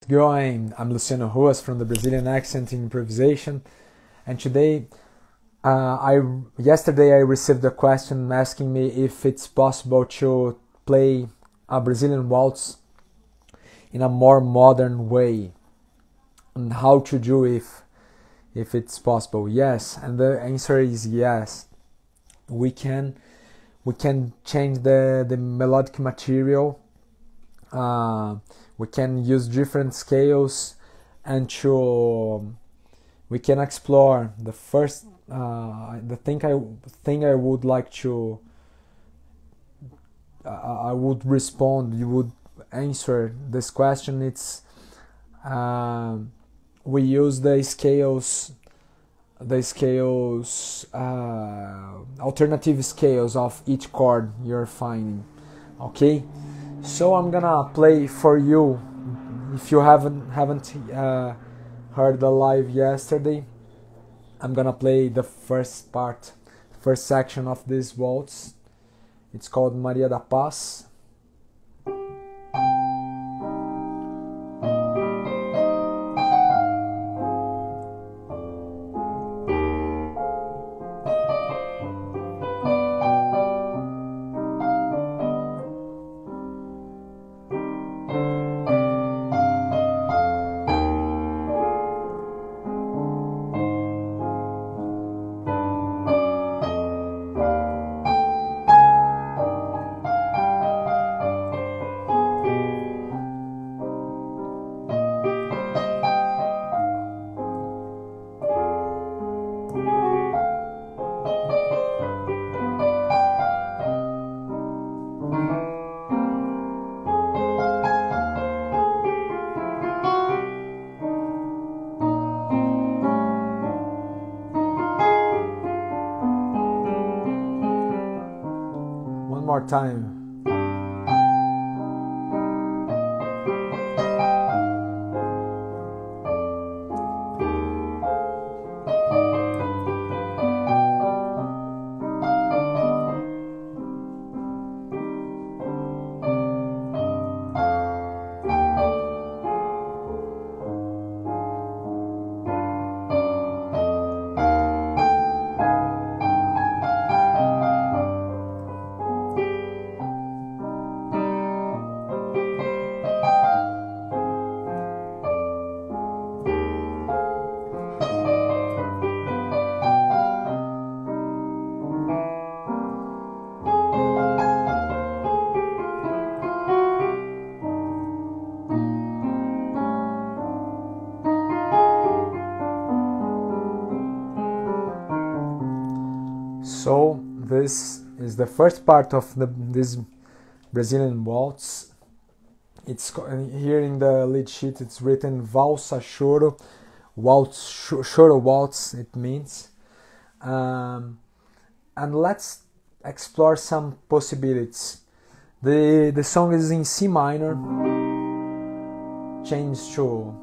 Going. I'm Luciano Ruas from the Brazilian Accent Improvisation, and today, yesterday I received a question asking me if it's possible to play a Brazilian waltz in a more modern way, and how to do if it's possible. Yes, and the answer is yes. We can change the melodic material. We can use different scales, and we can explore the first the thing I would like to I would respond, you would answer this question. It's we use the scales alternative scales of each chord you're finding. Okay, so I'm gonna play for you. If you haven't heard the live yesterday, I'm gonna play the first section of this waltz. It's called Maria da Paz. One more time. So this is the first part of this Brazilian waltz. It's here in the lead sheet. It's written Valsa Choro, waltz, choro waltz. It means, and let's explore some possibilities. The song is in C minor, changed to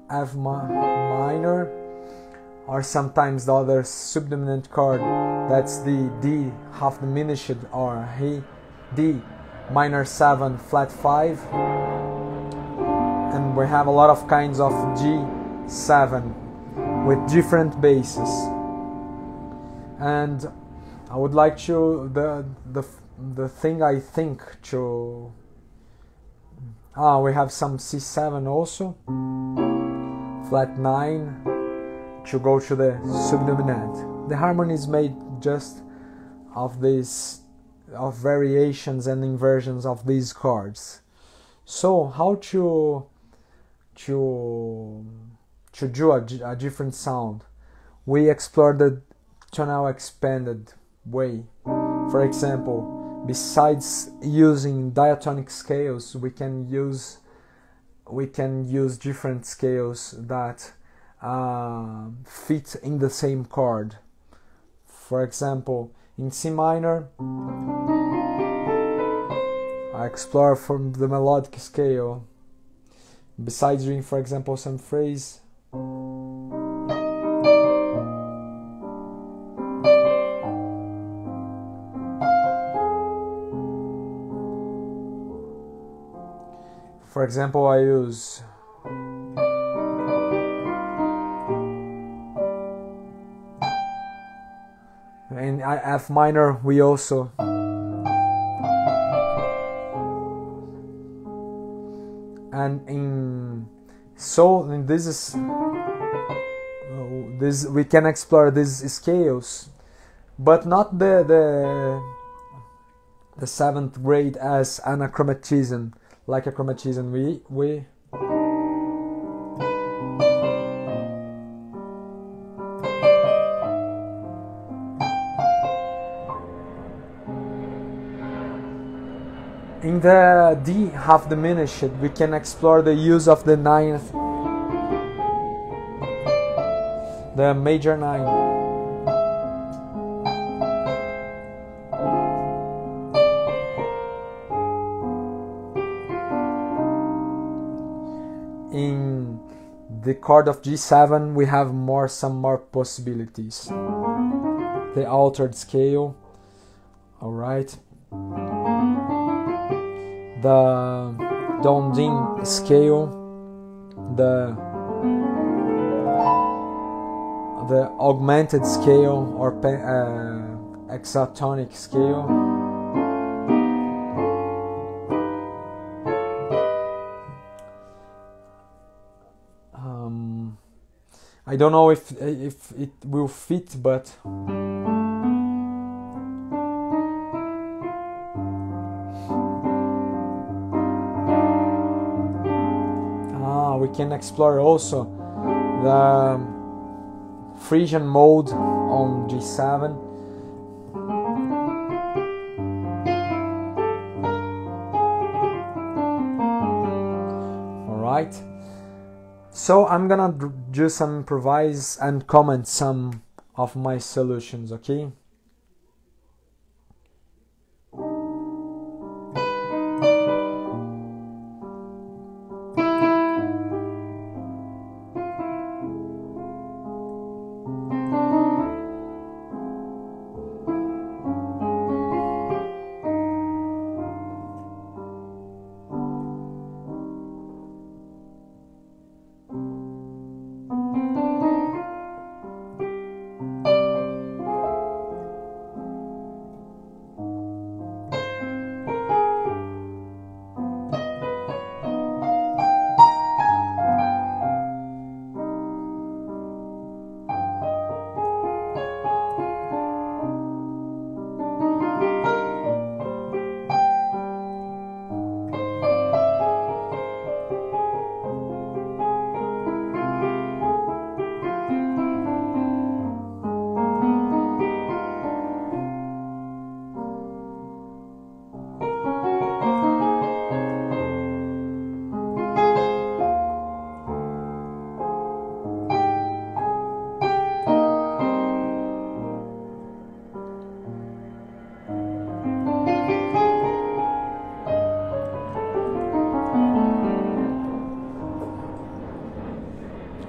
F minor, or sometimes the other subdominant chord, that's the D half diminished, or D minor 7 flat 5, and we have a lot of kinds of G7 with different basses. And I would like to the thing I think to we have some C7 also, flat 9, to go to the subdominant. The harmony is made just of variations and inversions of these chords. So how to do a different sound? We explore the tonal expanded way. For example, besides using diatonic scales, we can use different scales that fit in the same chord. For example, in C minor, I explore from the melodic scale. Besides doing, for example, some phrase, for example, I use F minor we also this we can explore these scales, but not the seventh grade as anachromatism, like a chromatism. We in the D half diminished, we can explore the use of the ninth, the major 9. In the chord of G7 we have some more possibilities. The altered scale, alright. The Dondin scale, the augmented scale or hexatonic scale. I don't know if it will fit, but we can explore also the Frisian mode on G7. Alright, so I'm gonna do some improvise and comment some of my solutions, okay?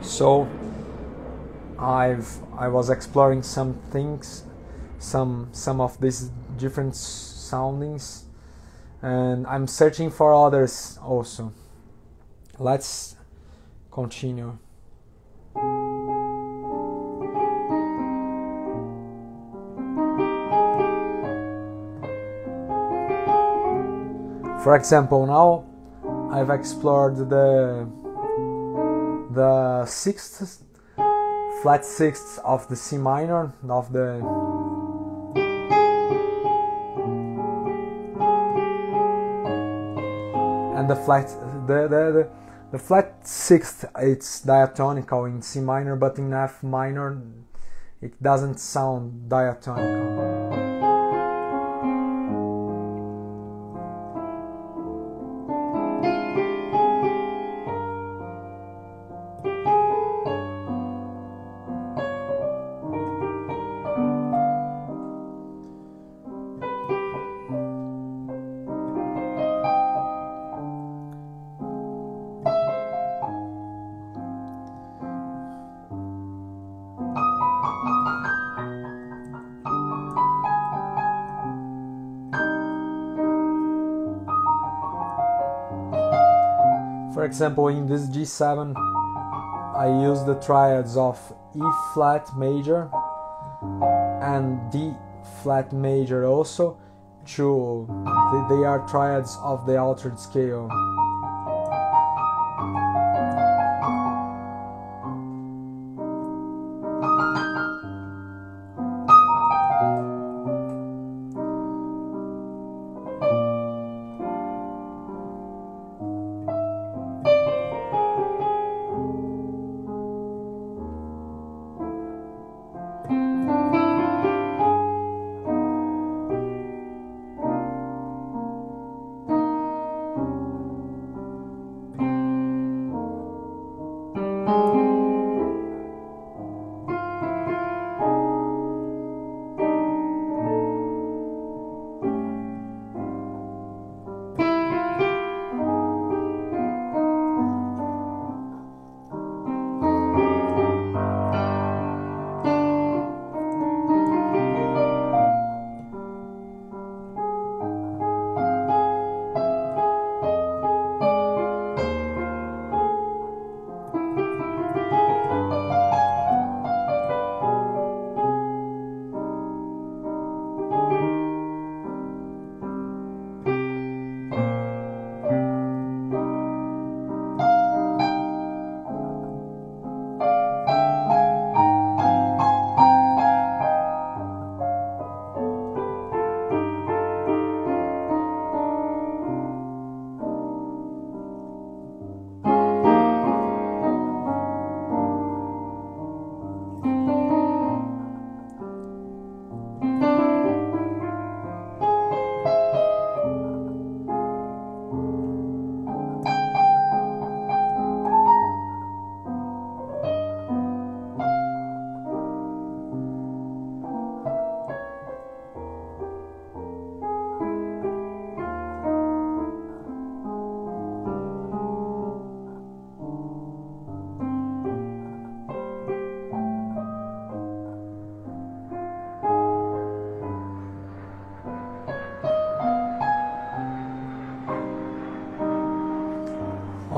So I was exploring some things, some of these different soundings, and I'm searching for others also. Let's continue. For example, now I've explored the sixth, flat sixth of the C minor, of the and the flat sixth, it's diatonical in C minor, but in F minor it doesn't sound diatonical. For example, in this G7, I use the triads of E flat major and D flat major also. They are triads of the altered scale.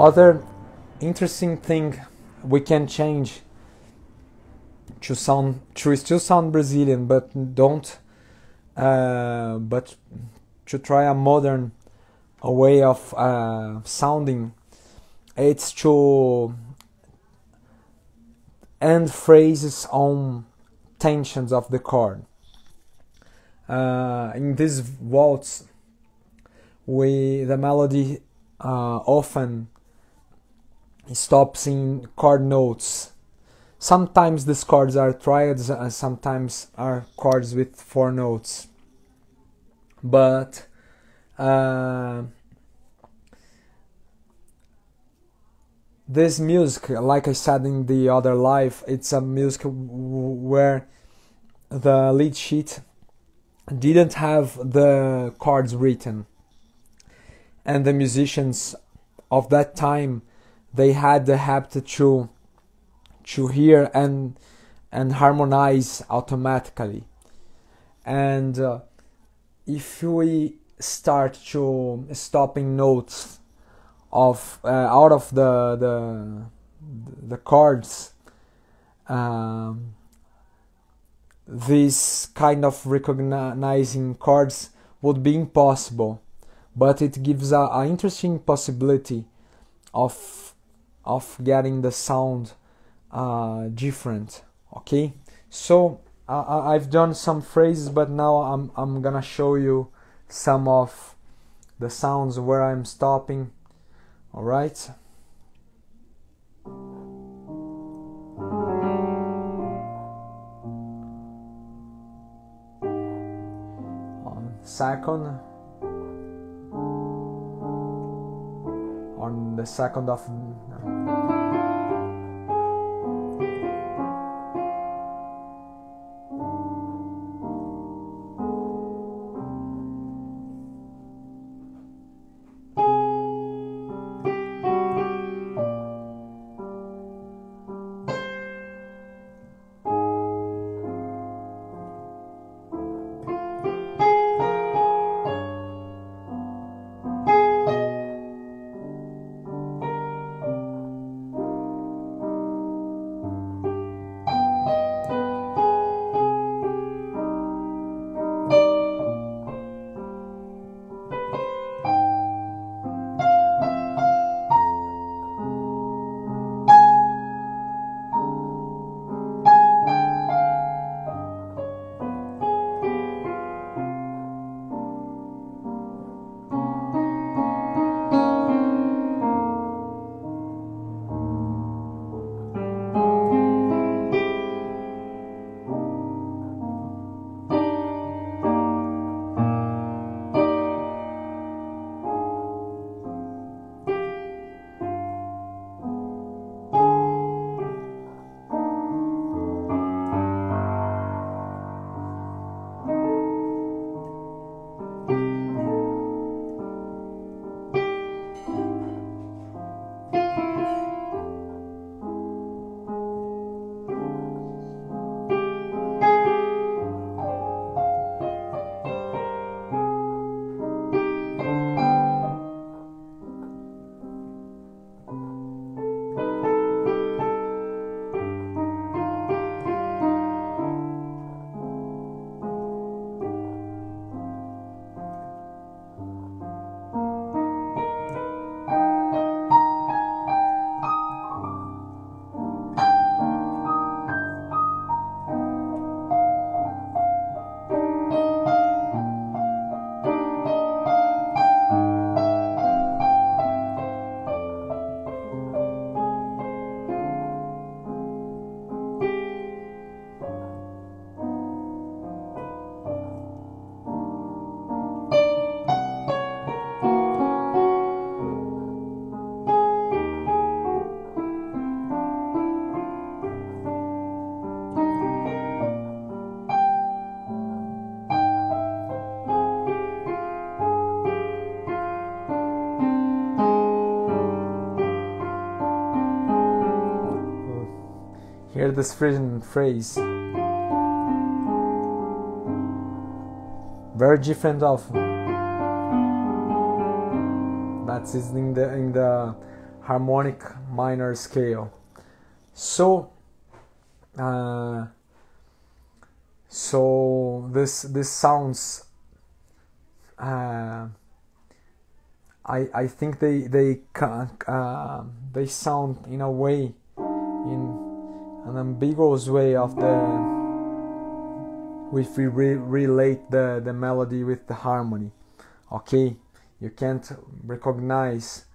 Other interesting thing we can change to still sound Brazilian, but but to try a modern way of sounding. It's to end phrases on tensions of the chord. In this waltz, the melody often stops in chord notes. Sometimes these chords are triads, sometimes are chords with 4 notes. But this music, like I said in the other live, it's a music where the lead sheet didn't have the chords written, and the musicians of that time, they had the habit to hear and harmonize automatically. And if we start to stopping notes of out of the chords, this kind of recognizing chords would be impossible, but it gives a interesting possibility of getting the sound different. Okay, so I've done some phrases, but now I'm gonna show you some of the sounds where I'm stopping. All right. On the second of Hear this Frisian phrase. Very different of that is in the harmonic minor scale. So this sounds. I think they sound in a way, in an ambiguous way of the. If we relate the melody with the harmony, okay, you can't recognize,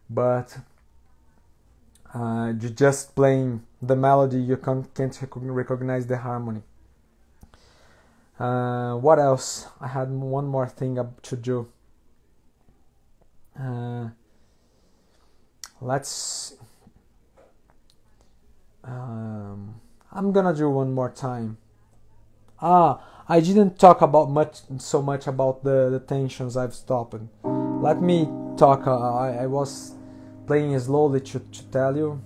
but you just playing the melody, you can't recognize the harmony. What else? I had one more thing to do. I'm gonna do one more time. I didn't talk about so much about the tensions I've stopped. Let me talk. I was playing slowly to tell you.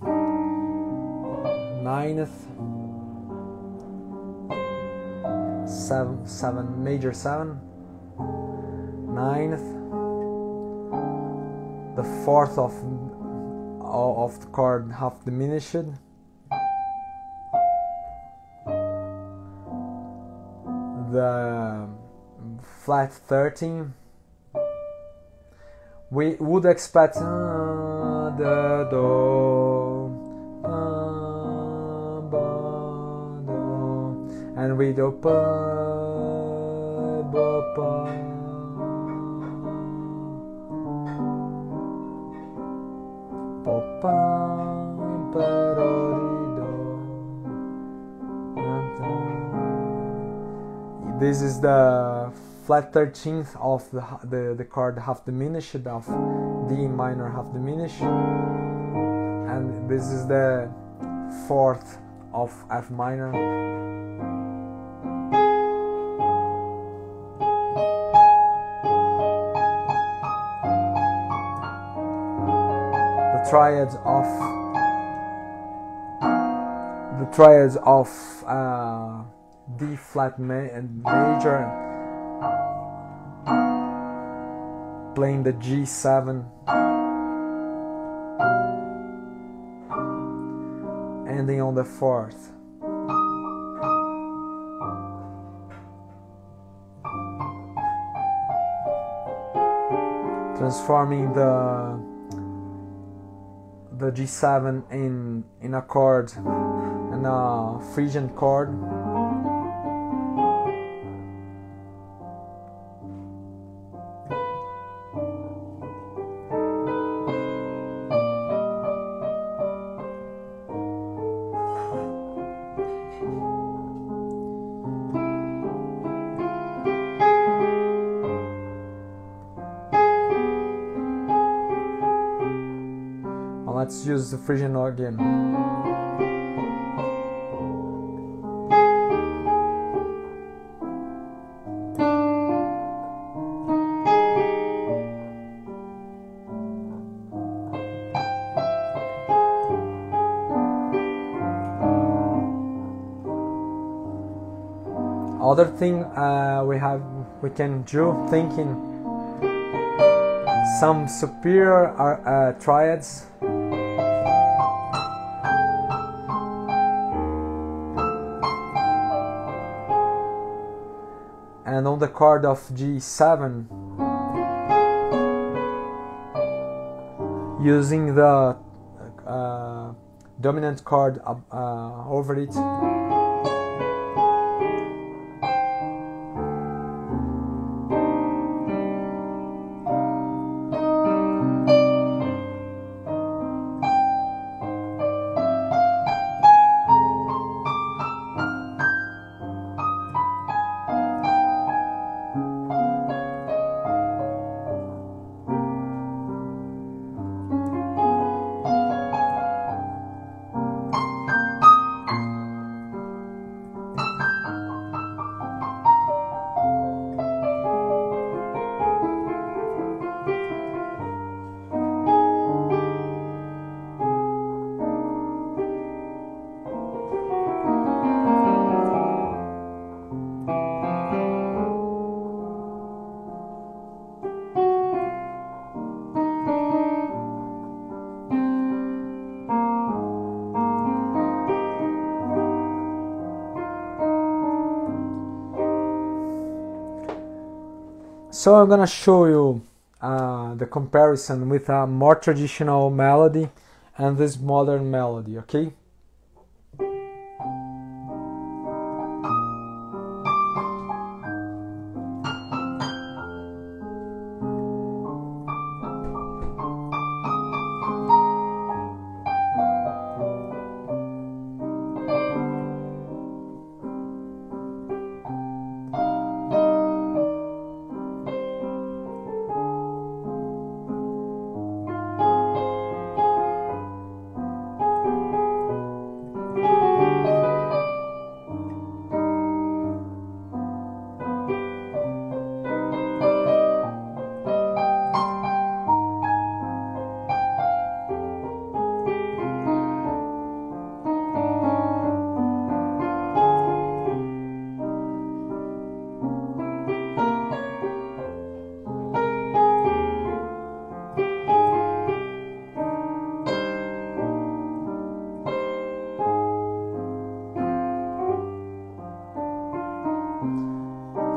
Ninth, seven, major 7, ninth, the fourth of the chord half diminished. The flat 13. We would expect the do, do, and we do pa, ba, pa, pa, pa, pa, this is the flat 13th of the chord half diminished of D minor half diminished, and this is the 4th of F minor. The triads of D flat major, playing the G7, ending on the 4th. Transforming the G7 in a chord, in a Frisian chord. Let's use the Frisian again. Other thing we can do, thinking some superior triads. And on the chord of G7, using the dominant chord over it. So I'm gonna show you the comparison with a more traditional melody and this modern melody, okay?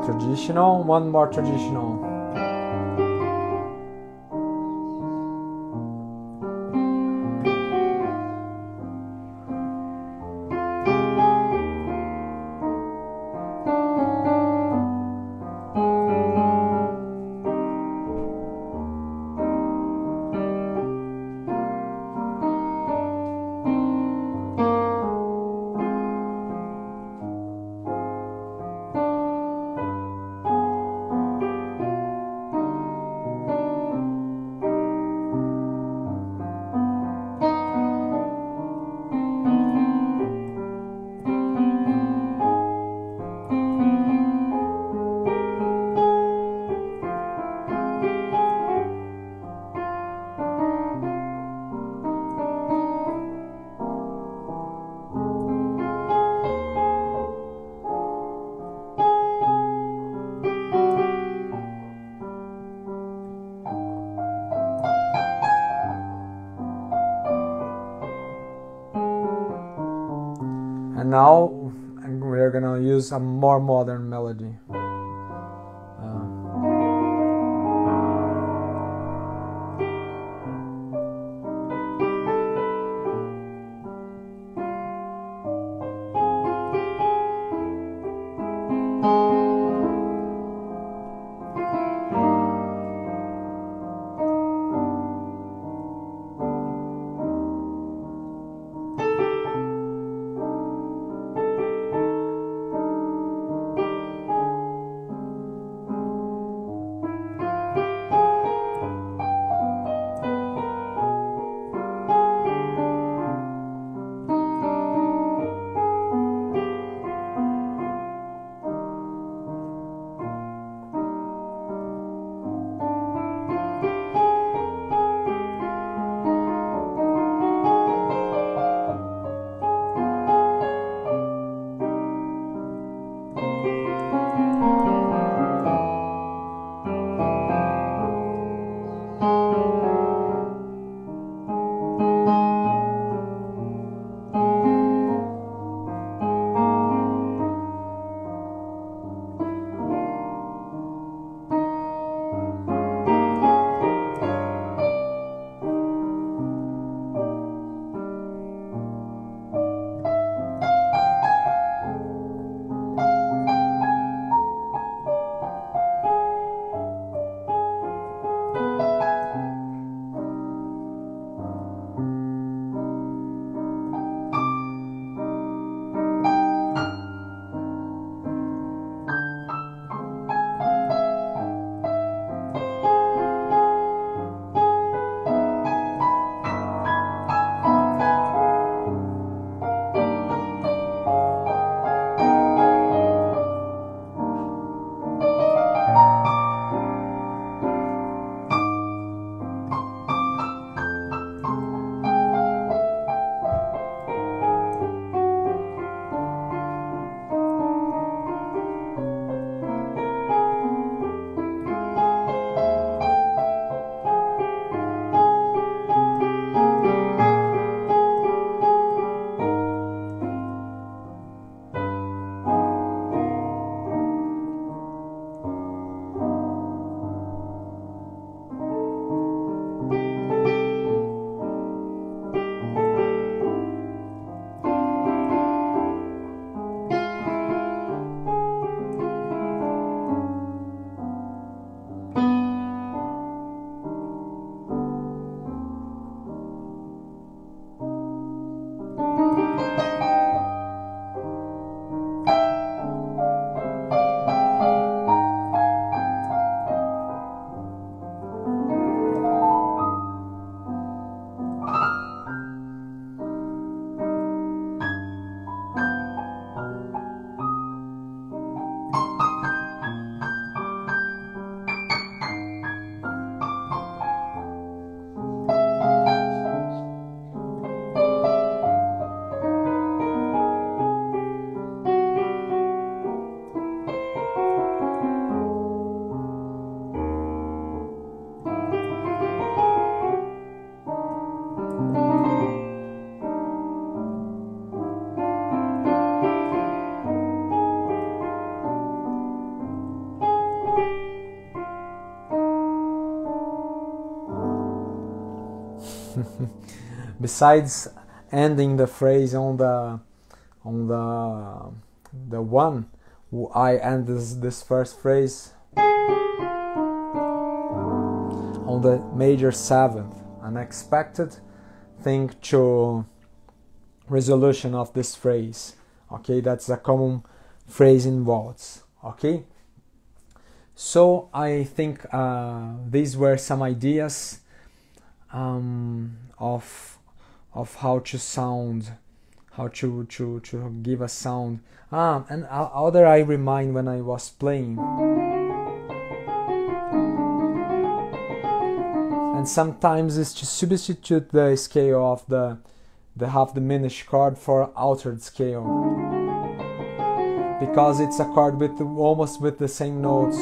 Traditional, one more traditional. And now we're gonna use a more modern melody. besides ending the phrase on the one, I end this first phrase on the major seventh, an expected thing to resolution of this phrase. Okay, that's a common phrase in waltz. Okay, so I think these were some ideas of how to sound, how to give a sound. And other I remind when I was playing. And sometimes it's to substitute the scale of the half diminished chord for altered scale, because it's a chord with almost with the same notes.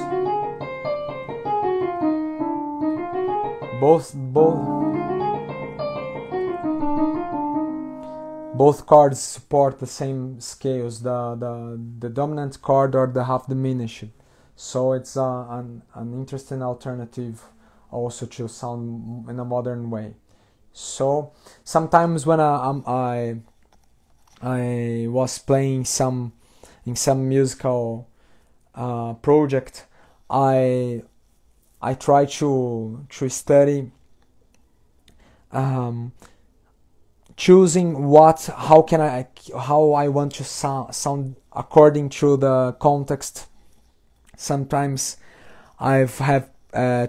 Both chords support the same scales, the dominant chord or the half diminished. So it's an interesting alternative also to sound in a modern way. So sometimes when I was playing in some musical project, I try to study choosing how I want to sound according to the context. Sometimes I've had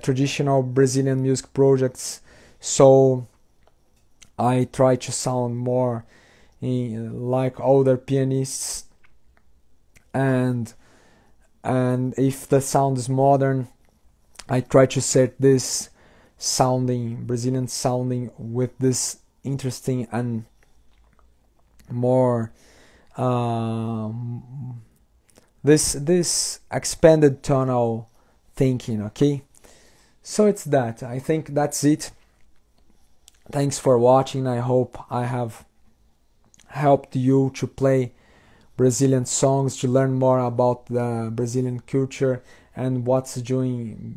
traditional Brazilian music projects, so I try to sound more like older pianists, and if the sound is modern, I try to set this sounding Brazilian sounding with this interesting and more this expanded tonal thinking. Okay, so it's that. I think that's it. Thanks for watching. I hope I have helped you to play Brazilian songs, to learn more about the Brazilian culture and what's doing.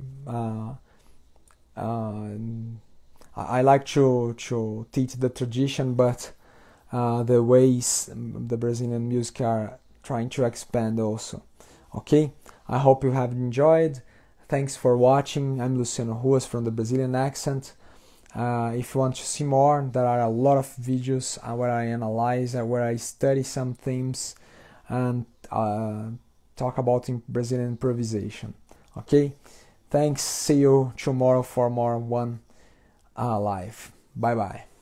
I like to teach the tradition, but the ways the Brazilian music are trying to expand also. Okay, I hope you have enjoyed. Thanks for watching. I'm Luciano Ruas from the Brazilian Accent. If you want to see more, there are a lot of videos where I analyze, where I study some themes and talk about Brazilian improvisation. Okay, thanks. See you tomorrow for more one live. Bye bye.